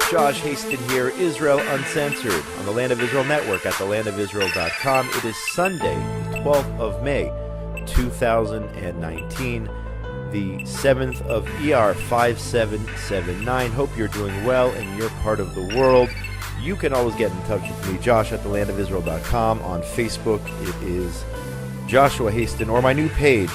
Josh Hasten here, Israel Uncensored, on the Land of Israel Network at thelandofisrael.com. It is Sunday, the 12th of May, 2019, the 7th of ER 5779. Hope you're doing well in your part of the world. You can always get in touch with me, Josh at thelandofisrael.com. On Facebook, it is Joshua Hasten, or my new page,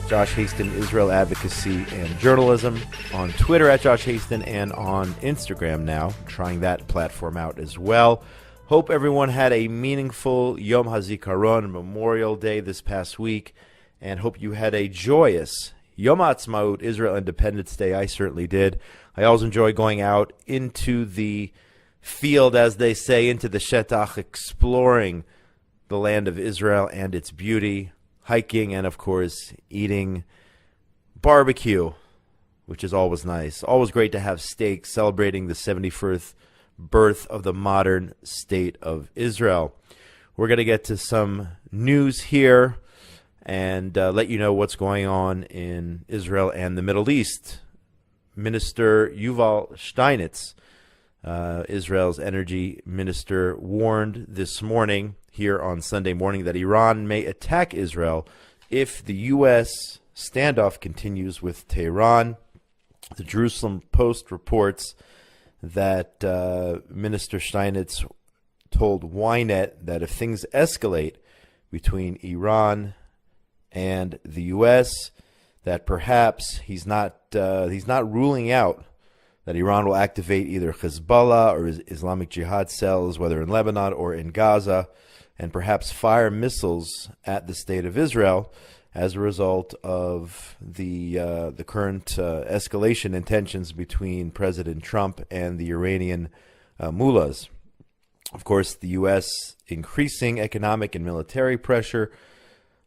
Josh Hasten, Israel Advocacy and Journalism, on Twitter at Josh Hasten, and on Instagram now, trying that platform out as well. Hope everyone had a meaningful Yom HaZikaron, Memorial Day this past week, and hope you had a joyous Yom HaAtzmaut, Israel Independence Day. I certainly did. I always enjoy going out into the field, as they say, into the Shetach, exploring the land of Israel and its beauty, hiking, and, of course, eating barbecue, which is always nice. Always great to have steak, celebrating the 71st birth of the modern state of Israel. We're going to get to some news here and let you know what's going on in Israel and the Middle East. Minister Yuval Steinitz, Israel's energy minister, warned this morning here on Sunday morning that Iran may attack Israel if the U.S. standoff continues with Tehran. The Jerusalem Post reports that Minister Steinitz told Ynet that if things escalate between Iran and the U.S., that perhaps he's not ruling out that Iran will activate either Hezbollah or Islamic Jihad cells, whether in Lebanon or in Gaza, and perhaps fire missiles at the state of Israel as a result of the current escalation in tensions between President Trump and the Iranian mullahs. Of course, the U.S. increasing economic and military pressure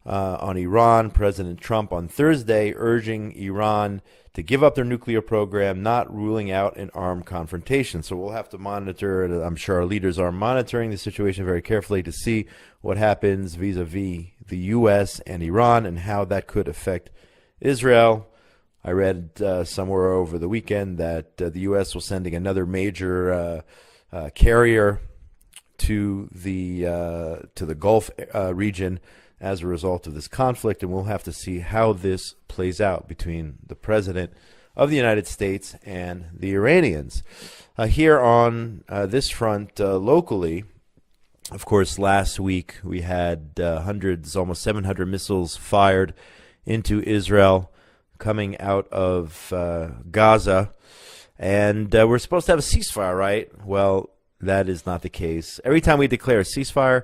on Iran. President Trump on Thursday urging Iran to give up their nuclear program, not ruling out an armed confrontation. So we'll have to monitor, and I'm sure our leaders are monitoring the situation very carefully to see what happens vis-a-vis the U.S. and Iran and how that could affect Israel. I read somewhere over the weekend that the U.S. was sending another major carrier to the Gulf region as a result of this conflict, and we'll have to see how this plays out between the President of the United States and the Iranians. Here on this front locally, of course, last week we had hundreds, almost 700 missiles fired into Israel coming out of Gaza, and we're supposed to have a ceasefire, right? Well, that is not the case. Every time we declare a ceasefire,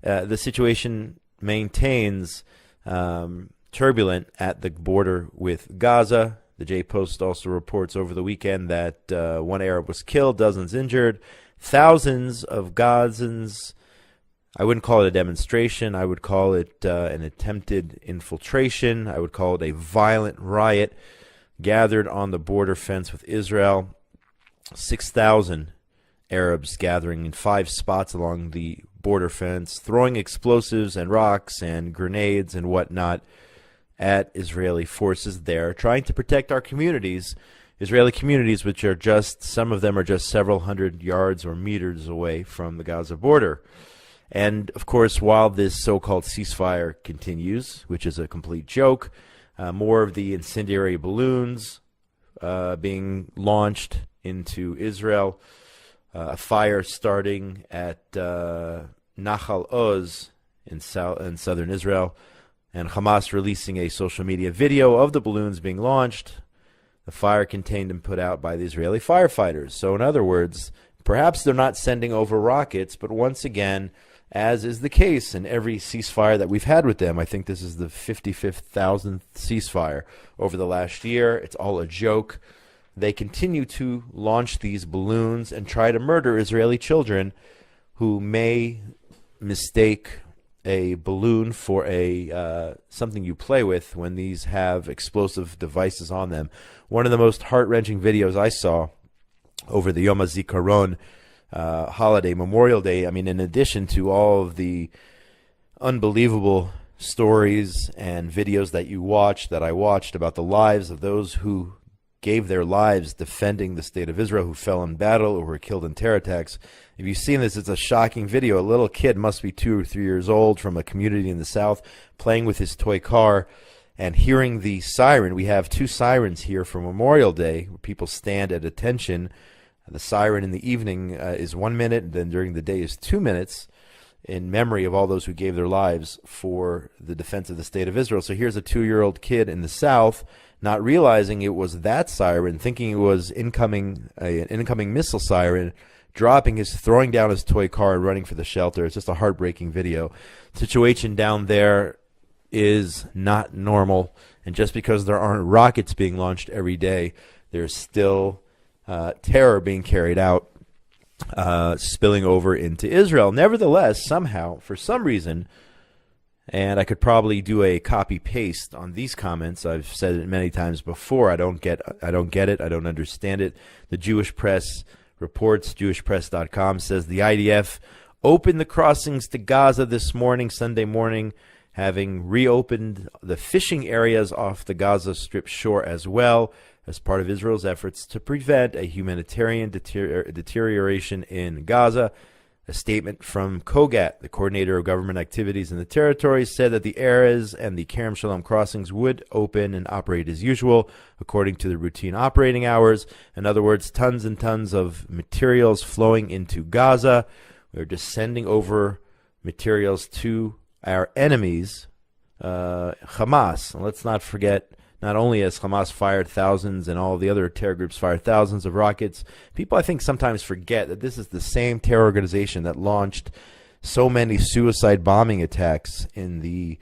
the situation maintains turbulent at the border with Gaza. The J-Post also reports over the weekend that one Arab was killed, dozens injured, thousands of Gazans. I wouldn't call it a demonstration. I would call it an attempted infiltration. I would call it a violent riot gathered on the border fence with Israel. 6,000 Arabs gathering in 5 spots along the border fence, throwing explosives and rocks and grenades and whatnot at Israeli forces there, trying to protect our communities, Israeli communities, which are just, some of them are just several hundred yards or meters away from the Gaza border. And, of course, while this so-called ceasefire continues, which is a complete joke, more of the incendiary balloons being launched into Israel, a fire starting at Nahal Oz in southern Israel, and Hamas releasing a social media video of the balloons being launched, the fire contained and put out by the Israeli firefighters. So in other words, perhaps they're not sending over rockets, but once again, as is the case in every ceasefire that we've had with them, I think this is the 55,000th ceasefire over the last year. It's all a joke. They continue to launch these balloons and try to murder Israeli children who may mistake a balloon for a something you play with when these have explosive devices on them. One of the most heart-wrenching videos I saw over the Yom HaZikaron holiday, Memorial Day, I mean, in addition to all of the unbelievable stories and videos that I watched about the lives of those who gave their lives defending the state of Israel, who fell in battle or were killed in terror attacks. If you've seen this, it's a shocking video. A little kid, must be 2 or 3 years old, from a community in the South, playing with his toy car and hearing the siren. We have 2 sirens here for Memorial Day, where people stand at attention. The siren in the evening is 1 minute, and then during the day is 2 minutes, in memory of all those who gave their lives for the defense of the state of Israel. So here's a 2-year-old kid in the South, not realizing it was that siren, thinking it was an incoming missile siren, throwing down his toy car and running for the shelter. It's just a heartbreaking video. Situation down there is not normal, and just because there aren't rockets being launched every day, there's still terror being carried out, spilling over into Israel. Nevertheless, somehow, for some reason, and I could probably do a copy-paste on these comments. I've said it many times before. I don't get it. I don't understand it. The Jewish press reports, jewishpress.com, says the IDF opened the crossings to Gaza this morning, Sunday morning, having reopened the fishing areas off the Gaza Strip shore as well, as part of Israel's efforts to prevent a humanitarian deterioration in Gaza. A statement from Kogat, the coordinator of government activities in the territory, said that the Erez and the Kerem Shalom crossings would open and operate as usual, according to the routine operating hours. In other words, tons and tons of materials flowing into Gaza. We're just sending over materials to our enemies, Hamas. And let's not forget, not only has Hamas fired thousands and all the other terror groups fired thousands of rockets, people I think sometimes forget that this is the same terror organization that launched so many suicide bombing attacks in the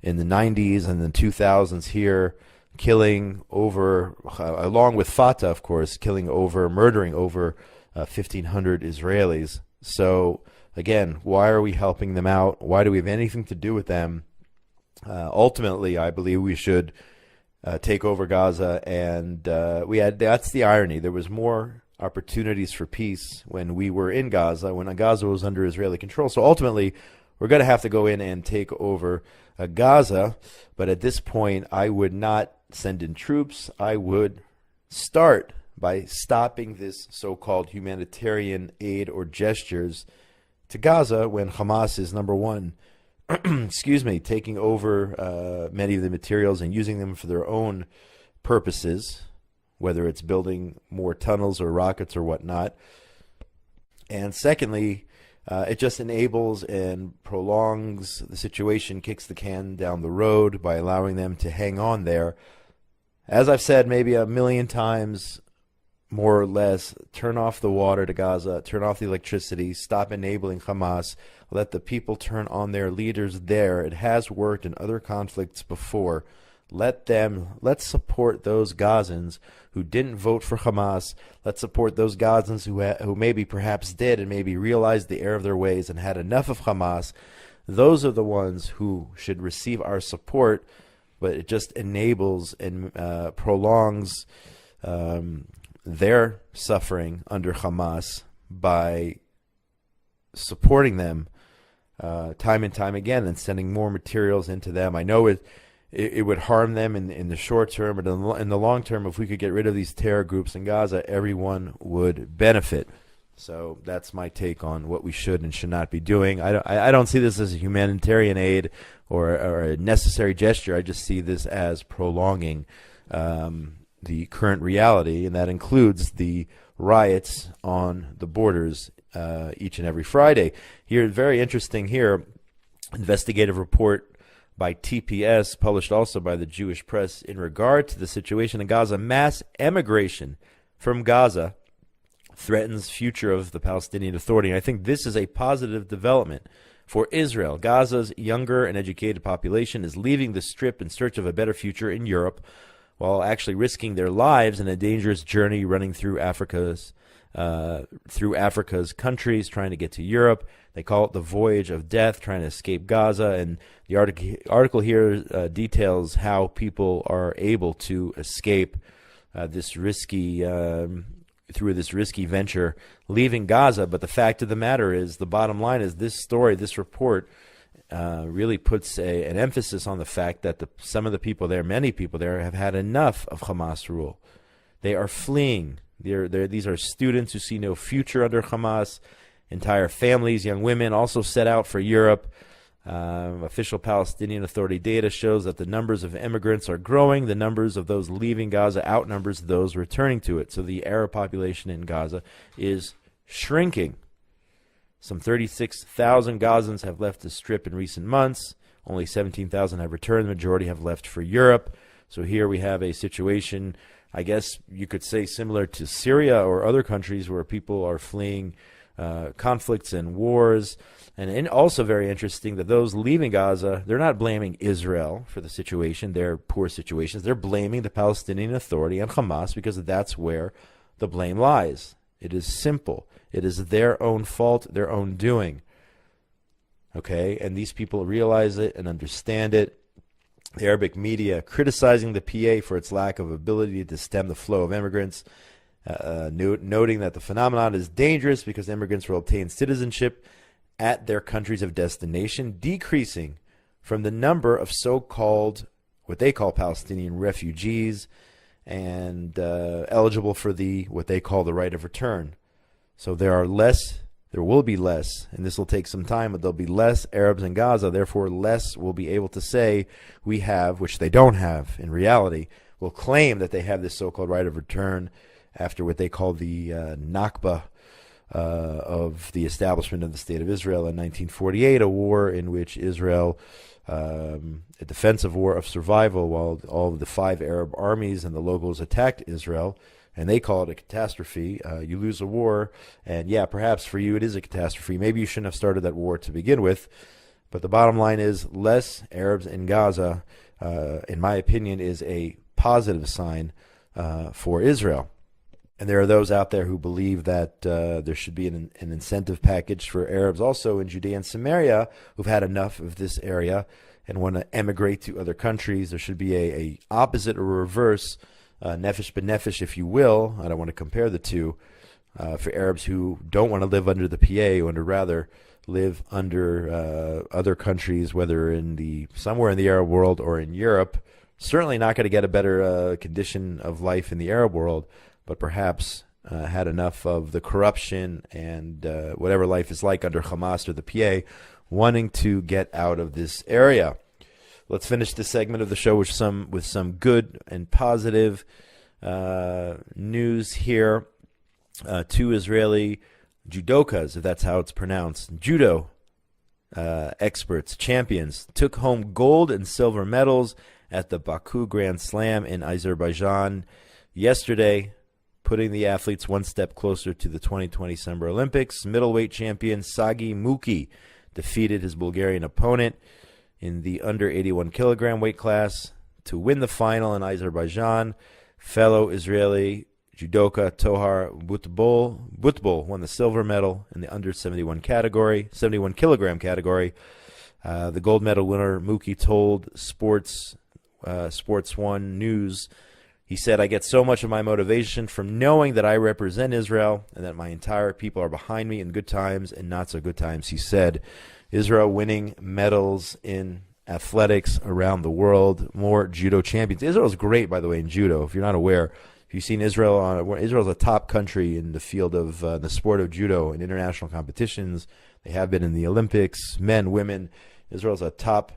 90s and the 2000s here, killing over, along with Fatah, of course, murdering over 1,500 Israelis. So, again, why are we helping them out? Why do we have anything to do with them? Ultimately, I believe we should take over Gaza, and that's the irony. There was more opportunities for peace when we were in Gaza, when Gaza was under Israeli control. So ultimately, we're going to have to go in and take over Gaza. But at this point, I would not send in troops. I would start by stopping this so-called humanitarian aid or gestures to Gaza when Hamas is, number one, taking over many of the materials and using them for their own purposes, whether it's building more tunnels or rockets or whatnot. And secondly, it just enables and prolongs the situation, kicks the can down the road by allowing them to hang on there. As I've said maybe a million times, more or less, turn off the water to Gaza, turn off the electricity, stop enabling Hamas, let the people turn on their leaders there. It has worked in other conflicts before. Let's support those Gazans who didn't vote for Hamas. Let's support those Gazans who maybe perhaps did and maybe realized the error of their ways and had enough of Hamas. Those are the ones who should receive our support, but it just enables and prolongs their suffering under Hamas by supporting them time and time again and sending more materials into them. I know it would harm them in the short term, but in the long term, if we could get rid of these terror groups in Gaza, everyone would benefit. So that's my take on what we should and should not be doing. I don't see this as a humanitarian aid or a necessary gesture. I just see this as prolonging the current reality, and that includes the riots on the borders each and every Friday. Here, very interesting here, investigative report by TPS, published also by the Jewish press, in regard to the situation in Gaza. Mass emigration from Gaza threatens future of the Palestinian Authority. And I think this is a positive development for Israel. Gaza's younger and educated population is leaving the Strip in search of a better future in Europe, while actually risking their lives in a dangerous journey running through Africa's countries, trying to get to Europe. They call it the voyage of death, trying to escape Gaza. And the article here details how people are able to escape through this risky venture, leaving Gaza. But the fact of the matter is, the bottom line is, this story, this report, really puts an emphasis on the fact that some of the people there, many people there, have had enough of Hamas rule. They are fleeing. These are students who see no future under Hamas. Entire families, young women, also set out for Europe. Official Palestinian Authority data shows that the numbers of immigrants are growing. The numbers of those leaving Gaza outnumbers those returning to it. So the Arab population in Gaza is shrinking. Some 36,000 Gazans have left the Strip in recent months. Only 17,000 have returned. The majority have left for Europe. So here we have a situation, I guess you could say, similar to Syria or other countries where people are fleeing conflicts and wars. And also very interesting that those leaving Gaza, they're not blaming Israel for the situation, their poor situations. They're blaming the Palestinian Authority and Hamas because that's where the blame lies. It is simple. It is their own fault, their own doing. Okay? And these people realize it and understand it. The Arabic media criticizing the PA for its lack of ability to stem the flow of immigrants, noting that the phenomenon is dangerous because immigrants will obtain citizenship at their countries of destination, decreasing from the number of so-called, what they call Palestinian refugees, and eligible for what they call the right of return. So there will be less, and this will take some time, but there'll be less Arabs in Gaza, therefore less will be able to say we have, which they don't have in reality, will claim that they have this so-called right of return after what they call the Nakba, of the establishment of the State of Israel in 1948, a war in which Israel, a defensive war of survival, while all of the 5 Arab armies and the locals attacked Israel, and they call it a catastrophe. You lose a war, and yeah, perhaps for you it is a catastrophe. Maybe you shouldn't have started that war to begin with, but the bottom line is less Arabs in Gaza, in my opinion, is a positive sign for Israel. And there are those out there who believe that there should be an incentive package for Arabs also in Judea and Samaria who've had enough of this area and want to emigrate to other countries. There should be a opposite or reverse, nefesh b'nefesh, if you will. I don't want to compare the two. For Arabs who don't want to live under the PA, who would rather live under other countries, whether somewhere in the Arab world or in Europe. Certainly not going to get a better condition of life in the Arab world, but perhaps had enough of the corruption and whatever life is like under Hamas or the PA, wanting to get out of this area. Let's finish this segment of the show with some good and positive news here. 2 Israeli judokas, if that's how it's pronounced, judo experts, champions, took home gold and silver medals at the Baku Grand Slam in Azerbaijan yesterday, putting the athletes one step closer to the 2020 Summer Olympics. Middleweight champion Sagi Muki defeated his Bulgarian opponent in the under 81 kilogram weight class to win the final in Azerbaijan. Fellow Israeli judoka Tohar Butbol won the silver medal in the under 71 kilogram category. The gold medal winner Muki told Sports One News, he said, "I get so much of my motivation from knowing that I represent Israel and that my entire people are behind me in good times and not so good times," he said. Israel winning medals in athletics around the world, more judo champions. Israel's great, by the way, in judo. If you're not aware, if you've seen Israel, Israel's a top country in the field of the sport of judo in international competitions. They have been in the Olympics, men, women. Israel's a top,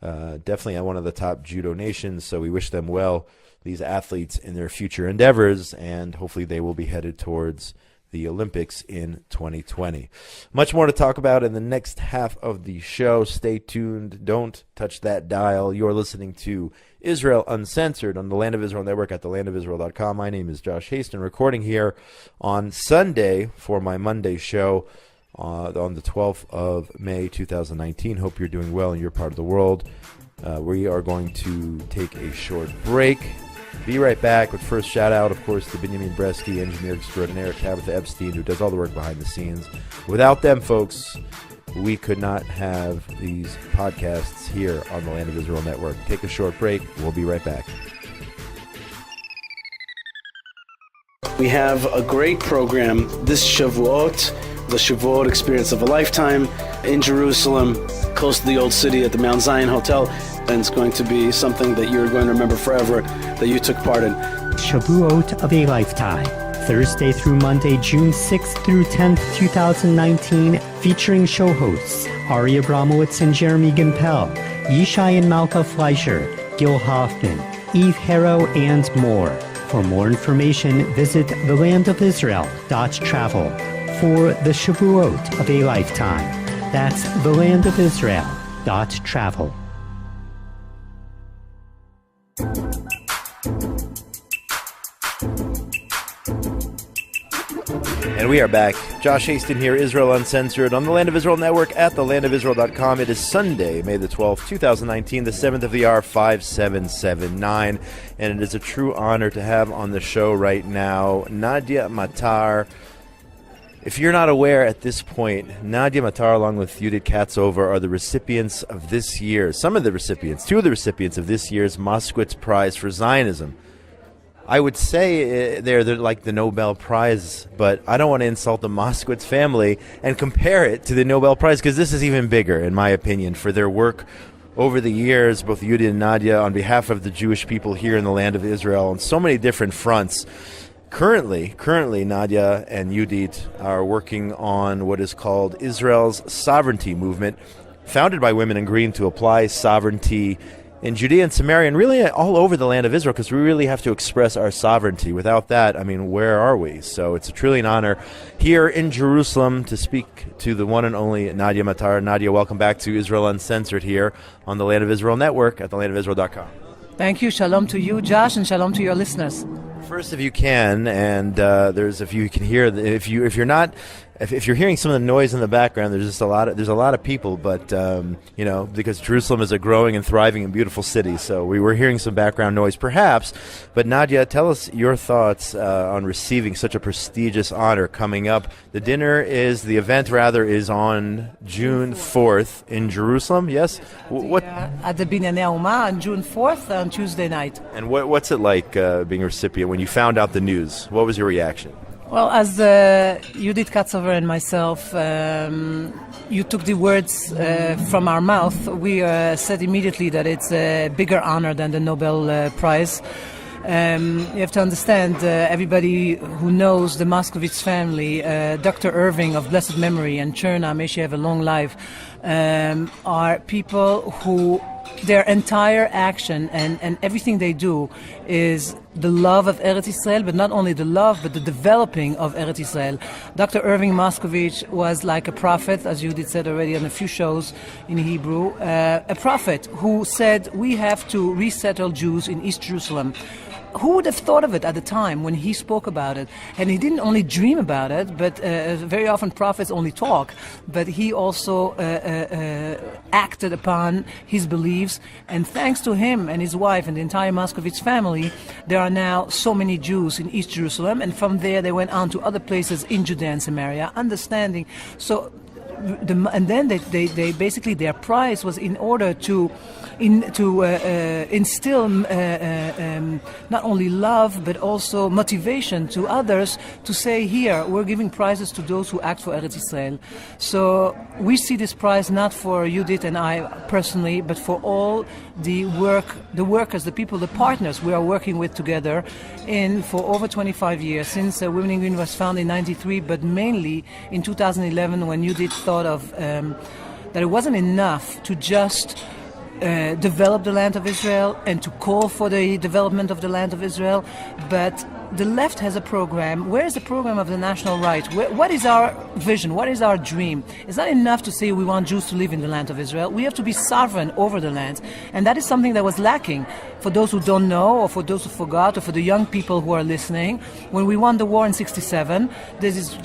definitely one of the top judo nations, so we wish them well, these athletes, in their future endeavors, and hopefully they will be headed towards the Olympics in 2020. Much more to talk about in the next half of the show. Stay tuned. Don't touch that dial. You're listening to Israel Uncensored on the Land of Israel Network at thelandofisrael.com. My name is Josh Hasten, recording here on Sunday for my Monday show on the 12th of May, 2019. Hope you're doing well in your part of the world. We are going to take a short break. Be right back, but first shout out, of course, to Benjamin Bresky, engineer extraordinaire, Tabitha Epstein, who does all the work behind the scenes. Without them, folks, we could not have these podcasts here on the Land of Israel Network. Take a short break. We'll be right back. We have a great program this Shavuot, the Shavuot experience of a lifetime in Jerusalem, close to the old city at the Mount Zion Hotel. And it's going to be something that you're going to remember forever that you took part in. Shavuot of a Lifetime, Thursday through Monday, June 6th through 10th, 2019, featuring show hosts Ari Abramowitz and Jeremy Gimpel, Yishai and Malka Fleischer, Gil Hoffman, Eve Harrow, and more. For more information, visit thelandofisrael.travel for the Shavuot of a Lifetime. That's thelandofisrael.travel. And we are back. Josh Hasten here, Israel Uncensored, on the Land of Israel Network at thelandofisrael.com. It is Sunday, May the 12th, 2019, the 7th of the R 5779. And it is a true honor to have on the show right now Nadia Matar. If you're not aware at this point, Nadia Matar, along with Yehudit Katzover, are the recipients of this year's, two of the recipients of this year's Moskowitz Prize for Zionism. I would say they're like the Nobel Prize, but I don't want to insult the Moskowitz family and compare it to the Nobel Prize, because this is even bigger, in my opinion, for their work over the years, both Yehudit and Nadia, on behalf of the Jewish people here in the land of Israel on so many different fronts. Currently, Nadia and Yehudit are working on what is called Israel's sovereignty movement, founded by women agreeing to apply sovereignty in Judea and Samaria, and really all over the land of Israel, because we really have to express our sovereignty. Without that, I mean, where are we? So it's a truly an honor here in Jerusalem to speak to the one and only Nadia Matar. Nadia, welcome back to Israel Uncensored here on the Land of Israel Network at thelandofisrael.com. Thank you. Shalom to you, Josh, and shalom to your listeners. First, if you can, and if you can hear, if you're hearing some of the noise in the background, there's a lot of people, but because Jerusalem is a growing and thriving and beautiful city, so we were hearing some background noise, perhaps. But Nadia, tell us your thoughts on receiving such a prestigious honor coming up. The event is on June 4th in Jerusalem. Yes, what at the Binyanei Hauma on June 4th on Tuesday night. And what's it like being a recipient when you found out the news? What was your reaction? Well, as Yehudit Katzover and myself, you took the words from our mouth. We said immediately that it's a bigger honor than the Nobel Prize. You have to understand, everybody who knows the Moskowitz family, Dr. Irving of blessed memory and Cherna, may she have a long life, are people who their entire action and everything they do is the love of Eretz Yisrael, but not only the love, but the developing of Eretz Yisrael. Dr. Irving Moskowitz was like a prophet, as Yehudit said already on a few shows in Hebrew, a prophet who said we have to resettle Jews in East Jerusalem. Who would have thought of it at the time when he spoke about it? And he didn't only dream about it, but very often prophets only talk, but he also acted upon his beliefs. And thanks to him and his wife and the entire Moskowitz family, there are now so many Jews in East Jerusalem. And from there they went on to other places in Judea and Samaria, understanding. So, and then they basically, their prize was in order to instill not only love but also motivation to others to say, here, we're giving prizes to those who act for Eretz Yisrael. So we see this prize not for Yehudit and I personally, but for all the workers, the people, the partners we are working with together for over 25 years, since Women in Green was founded in 1993, but mainly in 2011 when Yehudit thought of that it wasn't enough to just develop the land of Israel and to call for the development of the land of Israel, but the left has a program. Where is the program of the national right? What is our vision? What is our dream? It's not enough to say we want Jews to live in the land of Israel. We have to be sovereign over the land. And that is something that was lacking. For those who don't know, or for those who forgot, or for the young people who are listening, when we won the war in 1967,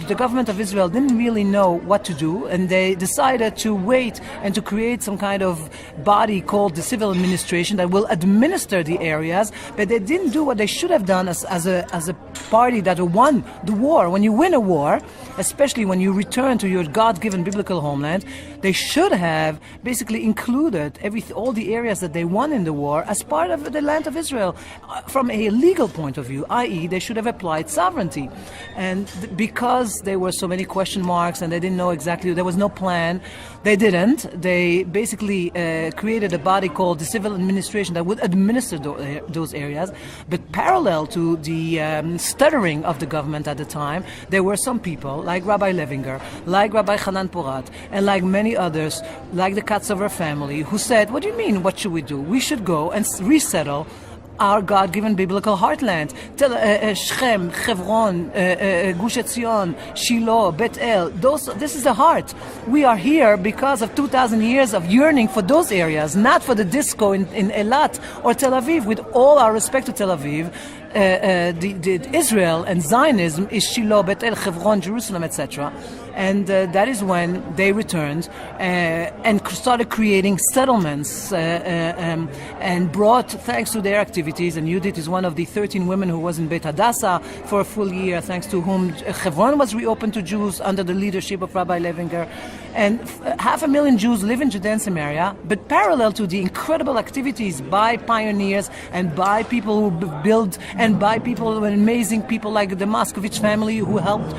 the government of Israel didn't really know what to do, and they decided to wait and to create some kind of body called the civil administration that will administer the areas, but they didn't do what they should have done as a party that won the war. When you win a war, especially when you return to your God-given biblical homeland, they should have basically included all the areas that they won in the war as part of the land of Israel. From a legal point of view, i.e. they should have applied sovereignty. And because there were so many question marks and they didn't know exactly, there was no plan, they didn't. They basically created a body called the Civil Administration that would administer those areas. But parallel to the stuttering of the government at the time, there were some people like Rabbi Levinger, like Rabbi Hanan Porat, and like many others, like the Katzover family, who said, what do you mean, what should we do? We should go and resettle our God-given biblical heartland. Shechem, Hebron, Gush Etzion, Shiloh, Bet El, this is the heart. We are here because of 2,000 years of yearning for those areas, not for the disco in Eilat or Tel Aviv. With all our respect to Tel Aviv, the Israel and Zionism is Shiloh, Bet El, Hebron, Jerusalem, etc. And that is when they returned and started creating settlements and brought, thanks to their activities, and Yehudit is one of the 13 women who was in Beit Hadassah for a full year, thanks to whom Hebron was reopened to Jews under the leadership of Rabbi Levinger. And 500,000 Jews live in Judea and Samaria, but parallel to the incredible activities by pioneers and by people who build and by people, amazing people like the Moskowitz family who helped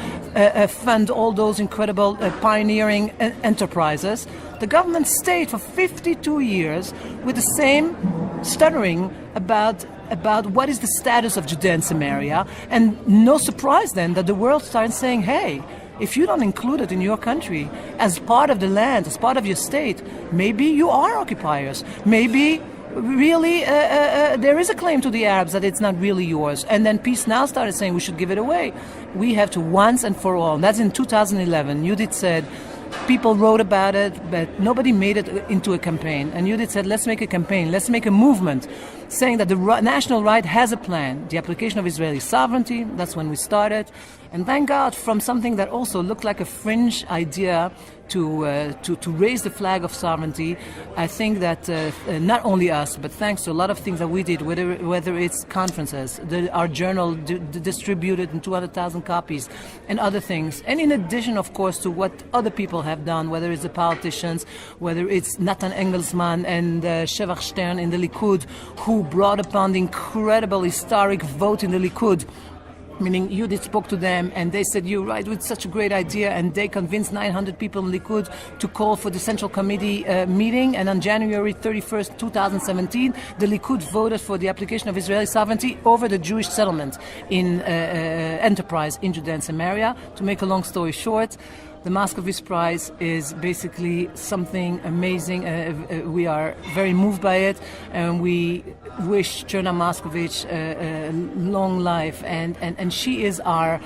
fund all those incredible pioneering enterprises, the government stayed for 52 years with the same stuttering about what is the status of Judea and Samaria. And no surprise then that the world started saying, hey, if you don't include it in your country as part of the land, as part of your state, maybe you are occupiers. Maybe really there is a claim to the Arabs that it's not really yours. And then Peace Now started saying we should give it away. We have to once and for all. And that's in 2011. Yehudit said, people wrote about it, but nobody made it into a campaign. And Yehudit said, let's make a campaign, let's make a movement, saying that the national right has a plan, the application of Israeli sovereignty. That's when we started. And thank God, from something that also looked like a fringe idea to raise the flag of sovereignty, I think that not only us, but thanks to a lot of things that we did, whether it's conferences, our journal distributed in 200,000 copies, and other things. And in addition, of course, to what other people have done, whether it's the politicians, whether it's Natan Engelsman and Shevach Stern in the Likud, who brought upon the incredible historic vote in the Likud, meaning Yehudit spoke to them and they said, you're right, with such a great idea, and they convinced 900 people in Likud to call for the Central Committee meeting, and on January 31st, 2017, the Likud voted for the application of Israeli sovereignty over the Jewish settlement in enterprise in Judea and Samaria. To make a long story short, the Moskowitz Prize is basically something amazing. We are very moved by it, and we wish Cherna Moskowitz a long life. And she is our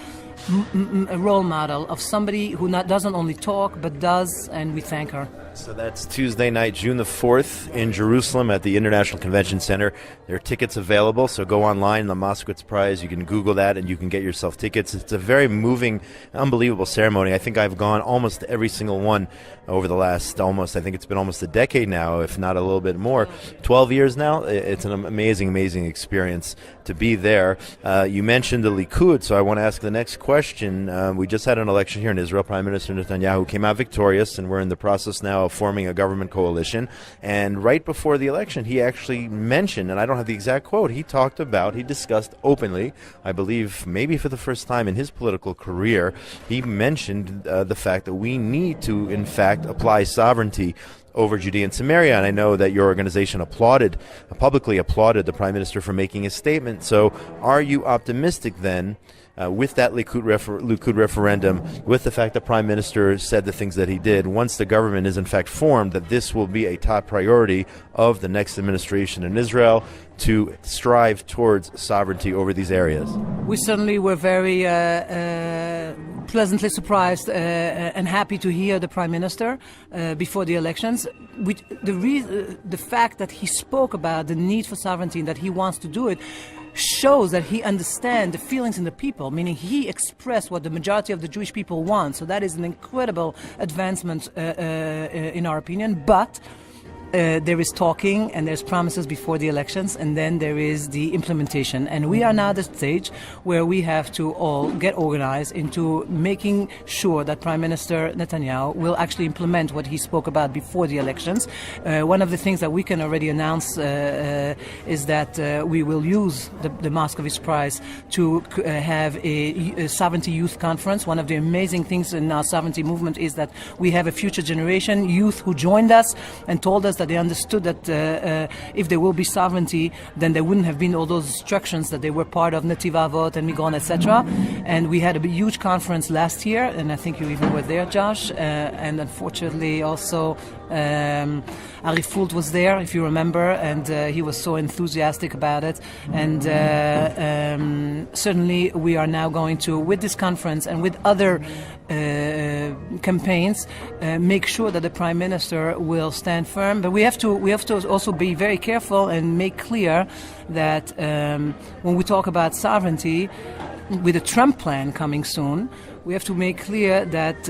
role model of somebody who doesn't only talk, but does, and we thank her. So that's Tuesday night, June the 4th in Jerusalem at the International Convention Center. There are tickets available, so go online, the Moskowitz Prize. You can Google that and you can get yourself tickets. It's a very moving, unbelievable ceremony. I think I've gone almost every single one over the last I think it's been almost a decade now, if not a little bit more. 12 years now. It's an amazing, amazing experience to be there. You mentioned the Likud, so I want to ask the next question. We just had an election here in Israel. Prime Minister Netanyahu came out victorious, and we're in the process now of forming a government coalition. And right before the election, he actually mentioned, and I don't have the exact quote, he discussed openly, I believe maybe for the first time in his political career, he mentioned the fact that we need to, in fact, apply sovereignty over Judea and Samaria. And I know that your organization publicly applauded the Prime Minister for making a statement. So are you optimistic then with that Likud referendum, with the fact that Prime Minister said the things that he did, once the government is in fact formed, that this will be a top priority of the next administration in Israel to strive towards sovereignty over these areas? We certainly were very pleasantly surprised and happy to hear the Prime Minister before the elections. The fact that he spoke about the need for sovereignty and that he wants to do it shows that he understands the feelings in the people, meaning he expressed what the majority of the Jewish people want. So that is an incredible advancement in our opinion. But there is talking and there's promises before the elections, and then there is the implementation. And we are now at the stage where we have to all get organized into making sure that Prime Minister Netanyahu will actually implement what he spoke about before the elections. One of the things that we can already announce is that we will use the Moskowitz Prize to have a sovereignty youth conference. One of the amazing things in our sovereignty movement is that we have a future generation, youth who joined us and told us that they understood that if there will be sovereignty, then there wouldn't have been all those instructions that they were part of, Netiv Avot and Migon, etc. And we had a huge conference last year, and I think you even were there, Josh. And unfortunately, also Ari Fult was there, if you remember, and he was so enthusiastic about it. And certainly, we are now going to, with this conference and with other campaigns, make sure that the Prime Minister will stand firm. But we have to also be very careful and make clear that when we talk about sovereignty, with the Trump plan coming soon, we have to make clear that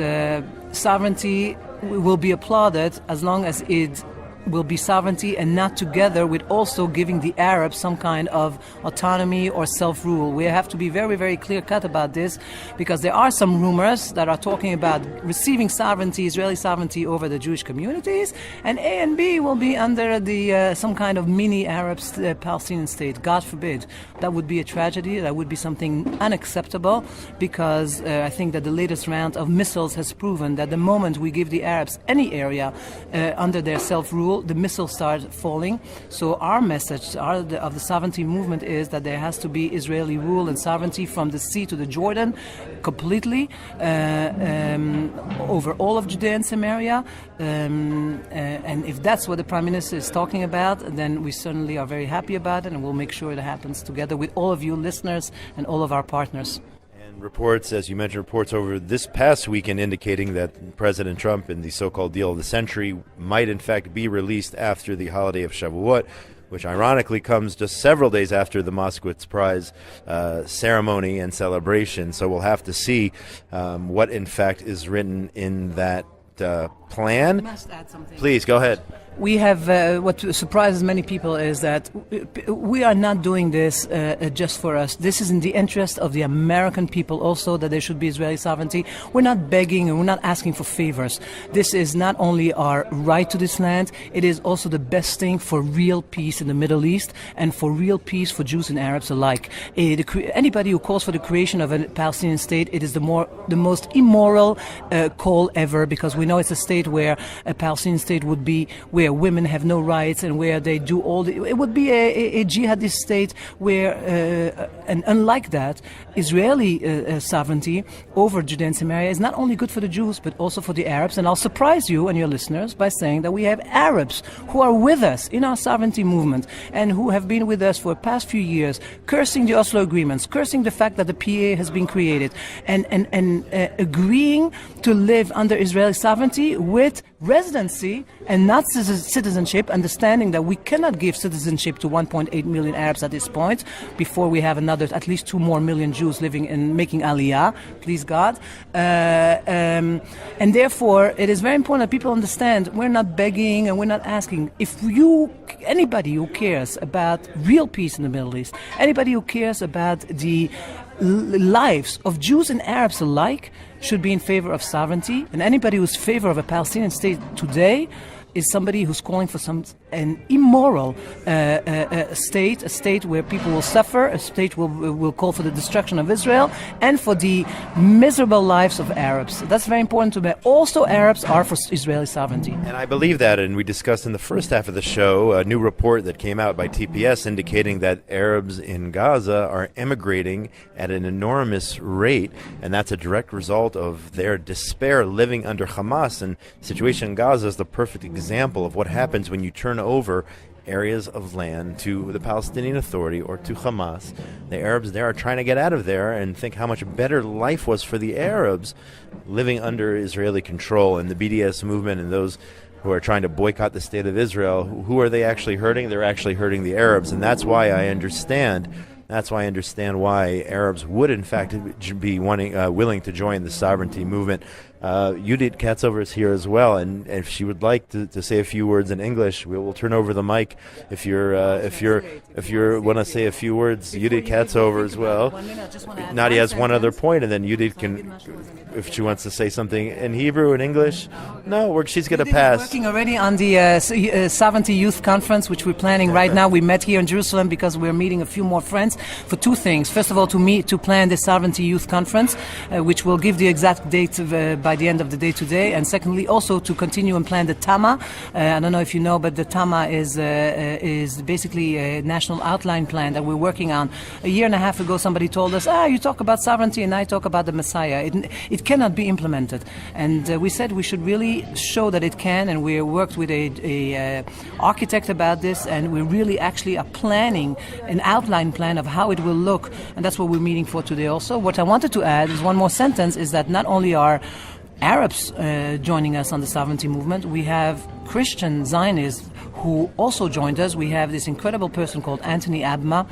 sovereignty will be applauded as long as it will be sovereignty and not together with also giving the Arabs some kind of autonomy or self-rule. We have to be very, very clear-cut about this, because there are some rumors that are talking about receiving sovereignty, Israeli sovereignty over the Jewish communities, and A and B will be under the some kind of mini-Arab Palestinian state. God forbid. That would be a tragedy. That would be something unacceptable, because I think that the latest round of missiles has proven that the moment we give the Arabs any area under their self-rule, the missiles start falling. So our message of the sovereignty movement is that there has to be Israeli rule and sovereignty from the sea to the Jordan, completely, over all of Judea and Samaria. And if that's what the Prime Minister is talking about, then we certainly are very happy about it, and we'll make sure it happens together with all of you listeners and all of our partners. Reports, as you mentioned, reports over this past weekend indicating that President Trump and the so-called deal of the century might in fact be released after the holiday of Shavuot, which ironically comes just several days after the Moskowitz Prize ceremony and celebration. So we'll have to see what in fact is written in that plan. I must add something. Please, go ahead. We have, what surprises many people is that we are not doing this just for us. This is in the interest of the American people also, that there should be Israeli sovereignty. We're not begging and we're not asking for favors. This is not only our right to this land, it is also the best thing for real peace in the Middle East and for real peace for Jews and Arabs alike. Anybody who calls for the creation of a Palestinian state, it is the most immoral call ever, because we know it's a state where a Palestinian state would be where women have no rights and where they do all it would be a jihadist state where, and unlike that, Israeli sovereignty over Judea and Samaria is not only good for the Jews but also for the Arabs. And I'll surprise you and your listeners by saying that we have Arabs who are with us in our sovereignty movement and who have been with us for the past few years, cursing the Oslo agreements, cursing the fact that the PA has been created, and agreeing to live under Israeli sovereignty with residency and not citizenship, understanding that we cannot give citizenship to 1.8 million Arabs at this point before we have another at least 2 more million Jews living and making aliyah, please God. And therefore, it is very important that people understand we're not begging and we're not asking. If anybody who cares about real peace in the Middle East, anybody who cares about the lives of Jews and Arabs alike, should be in favor of sovereignty, and anybody who's in favor of a Palestinian state today is somebody who's calling for an immoral state, a state where people will suffer, a state will call for the destruction of Israel and for the miserable lives of Arabs. That's very important to me. Also, Arabs are for Israeli sovereignty. And I believe that, and we discussed in the first half of the show a new report that came out by TPS indicating that Arabs in Gaza are emigrating at an enormous rate, and that's a direct result of their despair living under Hamas. And the situation in Gaza is the perfect example of what happens when you turn over areas of land to the Palestinian Authority or to Hamas. The Arabs there are trying to get out of there and think how much better life was for the Arabs living under Israeli control. And the BDS movement and those who are trying to boycott the state of Israel, who are they actually hurting? They're actually hurting the Arabs. And that's why I understand why Arabs would in fact be willing to join the sovereignty movement. Yehudit Katzover is here as well, and if she would like to say a few words in English, we'll turn over the mic. If you want to say a few words, Yehudit Katzover as well. Nadia has one other point, and then Yehudit can, if she wants to say something in Hebrew, in English. No, she's going to pass. We're working already on the Sovereignty Youth Conference, which we're planning right now. We met here in Jerusalem because we're meeting a few more friends for two things. First of all, to plan the Sovereignty Youth Conference, which will give the exact date by the end of the day today, and secondly, also to continue and plan the Tama. I don't know if you know, but the Tama is basically a national outline plan that we're working on. A year and a half ago, somebody told us, you talk about sovereignty and I talk about the Messiah. It cannot be implemented. And we said we should really show that it can, and we worked with a architect about this, and we really actually are planning an outline plan of how it will look, and that's what we're meeting for today also. What I wanted to add is one more sentence, is that not only are Arabs joining us on the sovereignty movement, we have Christian Zionists who also joined us. We have this incredible person called Anthony Abma,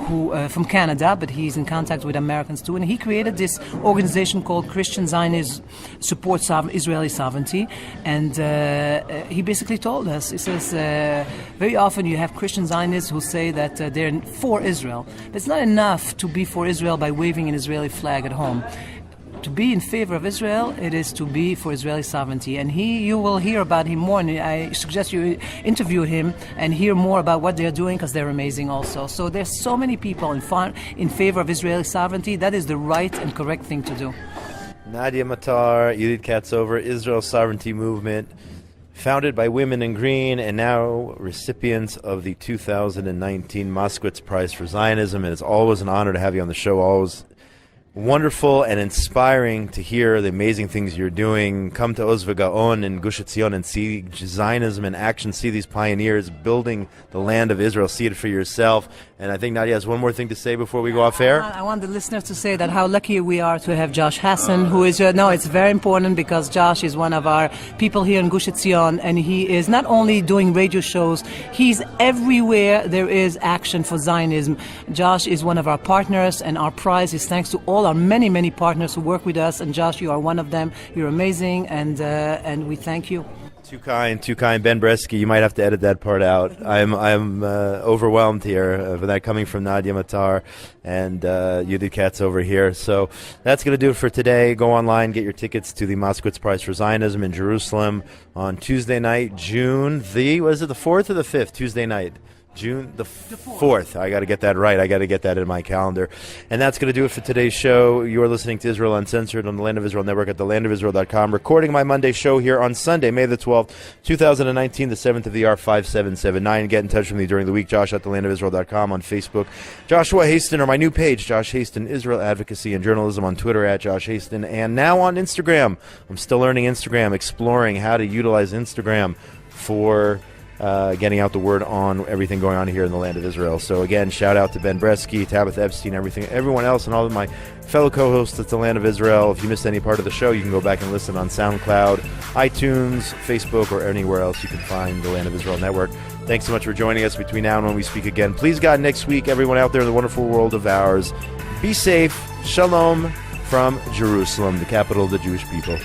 who from Canada, but he's in contact with Americans too, and he created this organization called Christian Zionists Support Israeli Sovereignty, and he basically told us, he says, very often you have Christian Zionists who say that they're for Israel, but it's not enough to be for Israel by waving an Israeli flag at home. To be in favor of Israel, it is to be for Israeli sovereignty. And you will hear about him more, and I suggest you interview him and hear more about what they're doing, because they're amazing also. So there's so many people in favor of Israeli sovereignty. That is the right and correct thing to do. Nadia Matar, Yehudit Katzover, Israel Sovereignty Movement, founded by Women in Green, and now recipients of the 2019 Moskowitz Prize for Zionism. And it's always an honor to have you on the show. Always wonderful and inspiring to hear the amazing things you're doing. Come to Oz V'Gaon in Gush Etzion and see Zionism in action, see these pioneers building the land of Israel, see it for yourself. And I think Nadia has one more thing to say before we go off air. I want the listeners to say that how lucky we are to have Josh Hasten, who is, it's very important, because Josh is one of our people here in Gush Etzion, and he is not only doing radio shows, he's everywhere there is action for Zionism. Josh is one of our partners, and our prize is thanks to all our many, many partners who work with us, and Josh, you are one of them. You're amazing, and we thank you. Too kind. Ben Bresky, you might have to edit that part out. I'm overwhelmed here with that coming from Nadia Matar and Yehudit Katzover here. So that's going to do it for today. Go online, get your tickets to the Moskowitz Prize for Zionism in Jerusalem on Tuesday night, June the 4th or the 5th? Tuesday night. June the 4th. I got to get that right. I got to get that in my calendar. And that's going to do it for today's show. You are listening to Israel Uncensored on the Land of Israel Network at thelandofisrael.com. Recording my Monday show here on Sunday, May the 12th, 2019, the 7th of the year, 5779. Get in touch with me during the week, Josh at thelandofisrael.com on Facebook. Joshua Hasten, or my new page, Josh Hasten, Israel Advocacy and Journalism, on Twitter at Josh Hasten, and now on Instagram. I'm still learning Instagram, exploring how to utilize Instagram for getting out the word on everything going on here in the land of Israel. So again, shout out to Ben Bresky, Tabitha Epstein, everyone else, and all of my fellow co-hosts at the land of Israel. If you missed any part of the show, you can go back and listen on SoundCloud, iTunes, Facebook, or anywhere else you can find the Land of Israel Network. Thanks so much for joining us between now and when we speak again. Please God, next week, everyone out there in the wonderful world of ours, be safe. Shalom from Jerusalem, the capital of the Jewish people.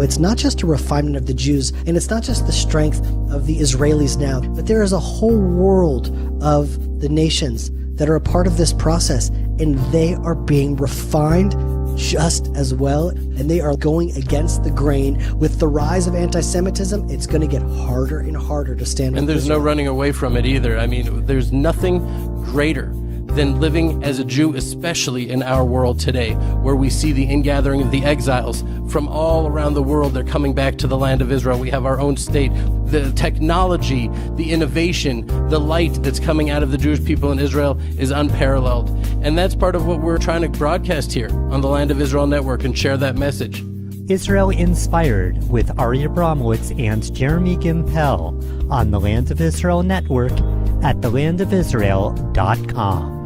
It's not just a refinement of the Jews, and it's not just the strength of the Israelis now, but there is a whole world of the nations that are a part of this process, and they are being refined just as well, and they are going against the grain. With the rise of anti-Semitism, it's going to get harder and harder to stand with And there's Israel. no running away from it either. There's nothing greater than living as a Jew, especially in our world today, where we see the ingathering of the exiles from all around the world. They're coming back to the land of Israel. We have our own state. The technology, the innovation, the light that's coming out of the Jewish people in Israel is unparalleled. And that's part of what we're trying to broadcast here on the Land of Israel Network and share that message. Israel Inspired with Ari Abramowitz and Jeremy Gimpel on the Land of Israel Network at thelandofisrael.com.